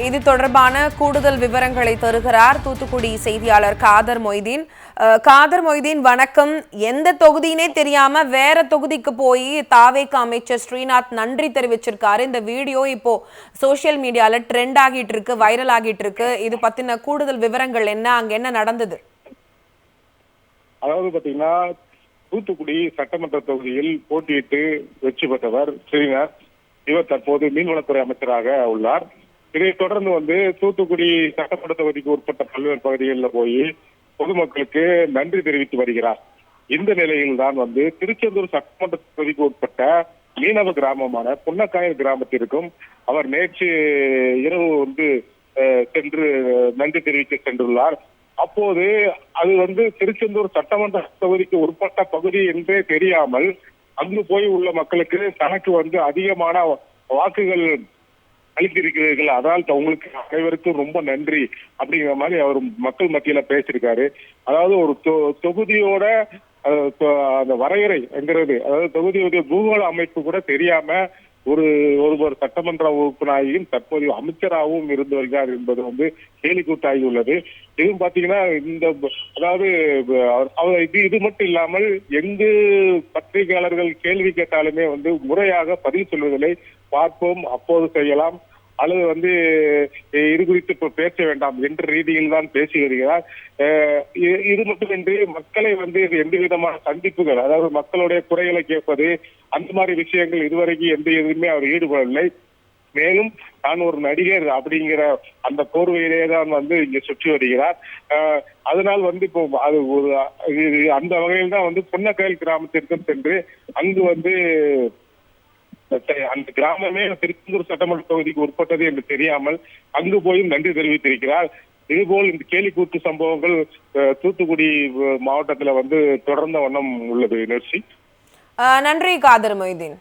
இது தொடர்பான கூடுதல் விவரங்களை தருகிறார் தூத்துக்குடி செய்தியாளர் காதர் மொய்தீன். காதர் மொய்தீன், வணக்கம். எந்த தொகுதினே தெரியாம வேற தொகுதிக்கு போய் தாவேக அமைச்சர் ஸ்ரீநாத் நன்றி தெரிவிச்சிருக்காரு. இந்த வீடியோ இப்போ சோசியல் மீடியால ட்ரெண்ட் ஆகிட்டு இருக்கு, வைரல் ஆகிட்டு இருக்கு. இது பத்தின கூடுதல் விவரங்கள் என்ன, அங்க என்ன நடந்தது? அதாவது பாத்தீங்கன்னா, தூத்துக்குடி சட்டமன்ற தொகுதியில் போட்டியிட்டு வெற்றி பெற்றவர் ஸ்ரீநாத். இவர் தற்போது மீன்வளத்துறை அமைச்சராக உள்ளார். இதைத் தொடர்ந்து தூத்துக்குடி சட்டமன்ற தொகுதிக்கு உட்பட்ட பல்வேறு பகுதிகளில் போய் பொதுமக்களுக்கு நன்றி தெரிவித்து வருகிறார். இந்த நிலையில் தான் திருச்செந்தூர் சட்டமன்ற தொகுதிக்கு உட்பட்ட மீனவ கிராமமான புன்னக்காயல் கிராமத்திற்கும் அவர் நேற்று இரவு சென்று நன்றி தெரிவிக்க சென்றுள்ளார். அப்போது அது திருச்செந்தூர் சட்டமன்ற தொகுதிக்கு உட்பட்ட பகுதி என்றே தெரியாமல் அங்கு போய் உள்ள மக்களுக்கு தனக்கு அதிகமான வாக்குகள் அளித்திருக்கிறீர்கள், அதனால் உங்களுக்கு அனைவருக்கும் ரொம்ப நன்றி அப்படிங்கிற மாதிரி அவர் மக்கள் மத்தியில பேசியிருக்காரு. அதாவது ஒரு தொகுதியோட அந்த வரையறை என்கிறது, அதாவது தொகுதியுடைய பூகோள அமைப்பு கூட தெரியாம ஒருவர் சட்டமன்ற உறுப்பினராகவும் தற்போதைய அமைச்சராகவும் இருந்து வருகிறார் என்பது கேலிக்கூத்தாகி உள்ளது. இதுவும் பாத்தீங்கன்னா இது மட்டும் இல்லாமல் எங்கு பத்திரிகையாளர்கள் கேள்வி கேட்டாலுமே முறையாக பதில் சொல்வதில்லை. பார்ப்போம், அப்போது செய்யலாம், அல்லது இது குறித்து பேச வேண்டாம் என்ற ரீதியில் தான் பேசி வருகிறார். இது மட்டுமின்றி மக்களை எந்த விதமான சந்திப்புகள், அதாவது மக்களுடைய குறைகளை கேட்பது, அந்த மாதிரி விஷயங்கள் இதுவரைக்கும் எந்த எதுவுமே அவர் ஈடுபடவில்லை. மேலும் நான் ஒரு நடிகர் அப்படிங்கிற அந்த போர்வையிலே தான் இங்க சுற்றி வருகிறார். அதனால் இப்போ அது ஒரு அந்த வகையில் தான் புன்னக்காயல் கிராமத்திற்கும் சென்று அங்கு அந்த கிராமமே திருச்செந்தூர் சட்டமன்ற தொகுதிக்கு உட்பட்டது என்று தெரியாமல் அங்கு போயும் நன்றி தெரிவித்திருக்கிறார். இதுபோல் இந்த கேலிக்கூத்து சம்பவங்கள் தூத்துக்குடி மாவட்டத்துல தொடர்ந்த வண்ணம் உள்ளது. நன்றி காதர் மொய்தீன்.